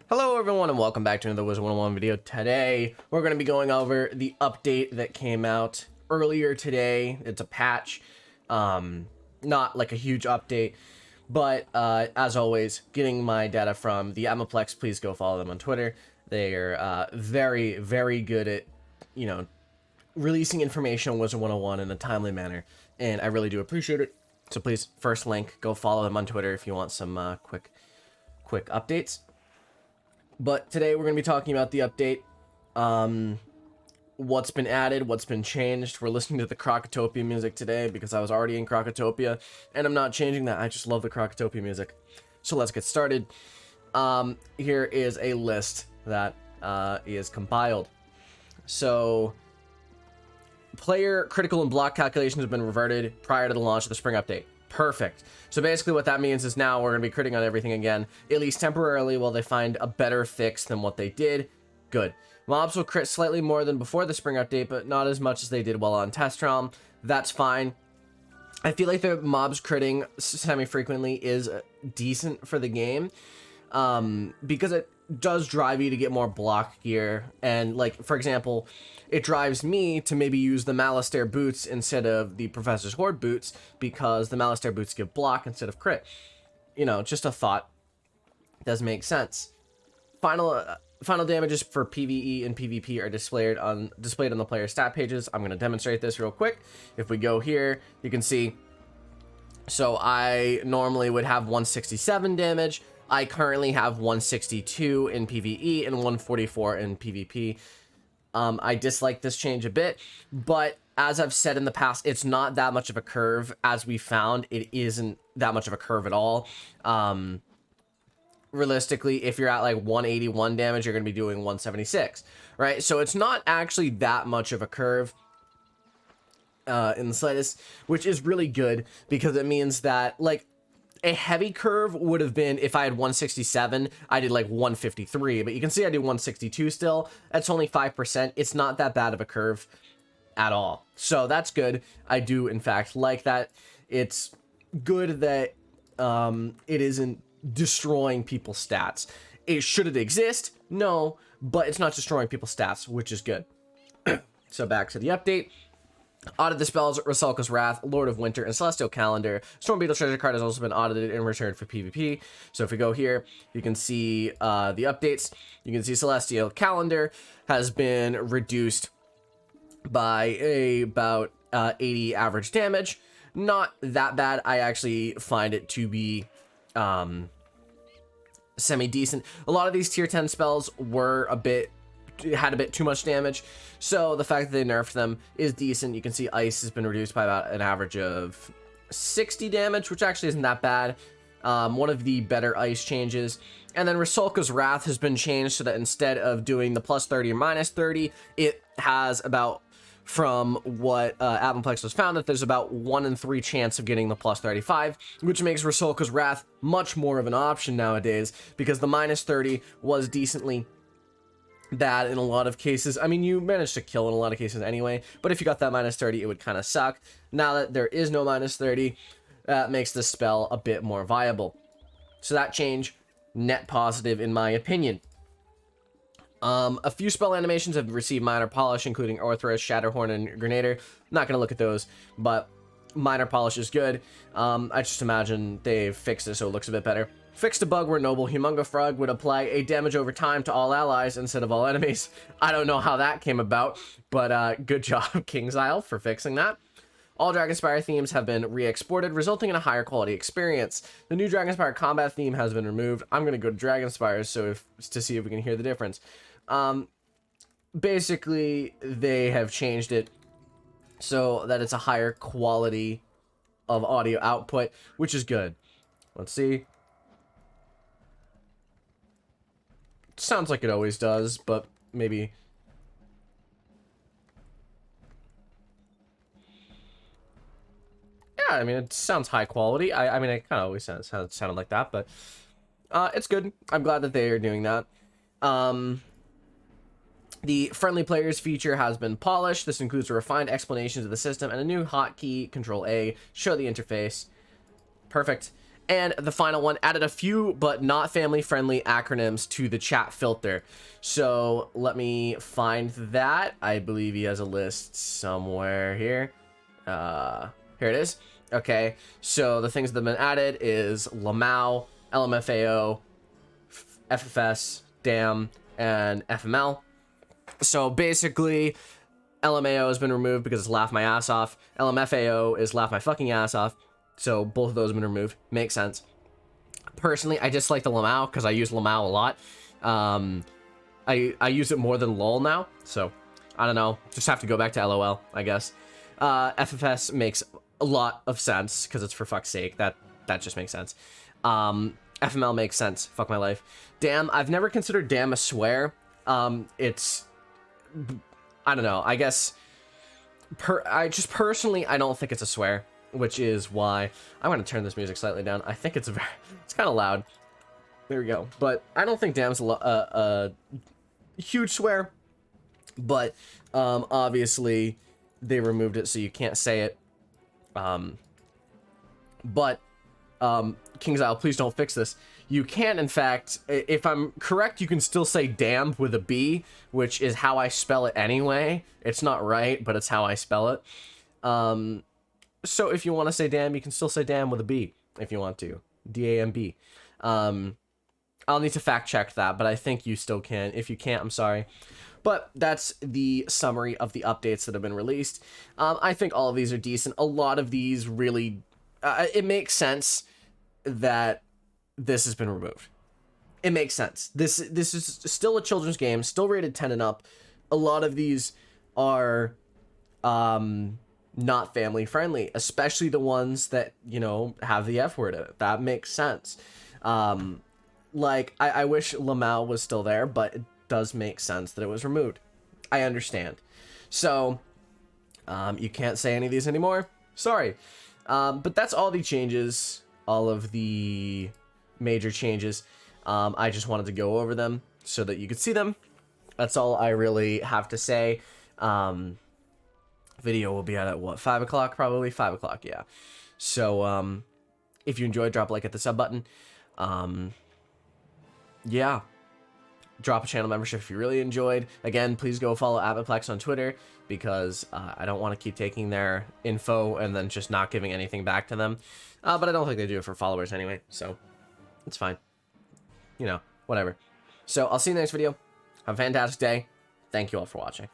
Hello everyone and welcome back to another Wizard101 video. Today we're going to be going over the update that came out earlier today. It's a patch, not like a huge update, but as always, getting my data from the Amaplex. Please go follow them on Twitter. They are very, very good at, releasing information on Wizard101 in a timely manner, and I really do appreciate it. So please, first link, go follow them on Twitter if you want some quick updates. But today we're going to be talking about the update, what's been added, what's been changed. We're listening to the Krokotopia music today because I was already in Krokotopia, and I'm not changing that. I just love the Krokotopia music. So let's get started. Here is a list that is compiled. So, player critical and block calculations have been reverted prior to the launch of the spring update. Perfect. So basically what that means is now we're going to be critting on everything again, at least temporarily, while they find a better fix than what they did. Good. Mobs will crit slightly more than before the spring update, but not as much as they did while on test realm. That's fine. I feel like the mobs critting semi-frequently is decent for the game, because it does drive you to get more block gear. And like, for example, it drives me to maybe use the Malistaire boots instead of the Professor's Horde boots, because the Malistaire boots give block instead of crit. Just a thought. Does make sense. Final damages for PvE and PvP are displayed on the player stat pages. I'm going to demonstrate this real quick. If we go here, you can see. So I normally would have 167 damage. I currently have 162 in PvE and 144 in PvP. I dislike this change a bit, but as I've said in the past, it's not that much of a curve. As we found, it isn't that much of a curve at all. Realistically, if you're at like 181 damage, you're going to be doing 176, right? So it's not actually that much of a curve in the slightest, which is really good, because it means that, like, a heavy curve would have been if I had 167, I did like 153, but you can see I do 162 still. That's only 5%. It's not that bad of a curve at all. So that's good. I do, in fact, like that. It's good that it isn't destroying people's stats. Should it exist? No, but it's not destroying people's stats, which is good. So back to the update. Audit the spells Rusulka's Wrath, Lord of Winter, and Celestial Calendar. Storm Beetle Treasure card has also been audited and returned for PvP. So if we go here, you can see the updates. You can see Celestial Calendar has been reduced by about 80 average damage. Not that bad. I actually find it to be semi-decent. A lot of these tier 10 spells were had a bit too much damage, so the fact that they nerfed them is decent. You can see ice has been reduced by about an average of 60 damage, which actually isn't that bad. One of the better ice changes. And then Rusulka's Wrath has been changed so that instead of doing the plus 30 or minus 30, it has about, from what Apoplex was found, that there's about 1 in 3 chance of getting the plus 35, which makes Rusulka's Wrath much more of an option nowadays, because the minus 30 was decently bad in a lot of cases. I mean, you managed to kill in a lot of cases anyway, but if you got that minus 30, it would kind of suck. Now that there is no minus 30, that makes this spell a bit more viable. So that change, net positive in my opinion. A few spell animations have received minor polish, including Orthrus, Shatterhorn, and Grenader. Not going to look at those, but minor polish is good. I just imagine they've fixed it so it looks a bit better. Fixed a bug where Noble Humunga Frog would apply a damage over time to all allies instead of all enemies. I don't know how that came about, but good job, King's Isle, for fixing that. All Dragonspire themes have been re-exported, resulting in a higher quality experience. The new Dragonspire combat theme has been removed. I'm going to go to Dragonspire to see if we can hear the difference. Basically, they have changed it so that it's a higher quality of audio output, which is good. Let's see. Sounds like it always does, but maybe. Yeah, I mean, it sounds high quality. I mean, it kind of always sounded like that, but it's good. I'm glad that they are doing that. The friendly players feature has been polished. This includes a refined explanation of the system and a new hotkey, Control A, show the interface. Perfect. And the final one, added a few but not family-friendly acronyms to the chat filter. So let me find that. I believe he has a list somewhere here. Here it is. Okay, so the things that have been added is LMAO, LMFAO, FFS, DAM, and FML. So basically, LMAO has been removed because it's laugh my ass off. LMFAO is laugh my fucking ass off. So both of those have been removed. Makes sense. Personally, I dislike the LMAO because I use LMAO a lot. I use it more than LOL now. So I don't know. Just have to go back to LOL, I guess. FFS makes a lot of sense because it's for fuck's sake. That just makes sense. FML makes sense. Fuck my life. Damn, I've never considered damn a swear. It's, I don't know. I guess I personally don't think it's a swear, which is why I'm going to turn this music slightly down. I think it's kind of loud. There we go. But I don't think damn's a huge swear. But obviously they removed it, so you can't say it. But King's Isle, please don't fix this. You can, in fact, if I'm correct, you can still say damn with a B, which is how I spell it anyway. It's not right, but it's how I spell it. So if you want to say damn, you can still say damn with a B if you want to. D-A-M-B. I'll need to fact check that, but I think you still can. If you can't, I'm sorry. But that's the summary of the updates that have been released. I think all of these are decent. A lot of these really... it makes sense that this has been removed. It makes sense. This is still a children's game, still rated 10 and up. A lot of these are not family friendly, especially the ones that, you know, have the F word in it. That makes sense. Like, I wish LMAO was still there, but it does make sense that it was removed. I understand. So, you can't say any of these anymore. Sorry. But that's all the changes, all of the major changes. I just wanted to go over them so that you could see them. That's all I really have to say. Video will be out at what, 5 o'clock probably? 5 o'clock, yeah. So if you enjoyed, drop a like at the sub button. Yeah, drop a channel membership if you really enjoyed. Again, please go follow Apoplex on Twitter, because I don't want to keep taking their info and then just not giving anything back to them. But I don't think they do it for followers anyway, so it's fine. You know, whatever. So I'll see you in the next video. Have a fantastic day. Thank you all for watching.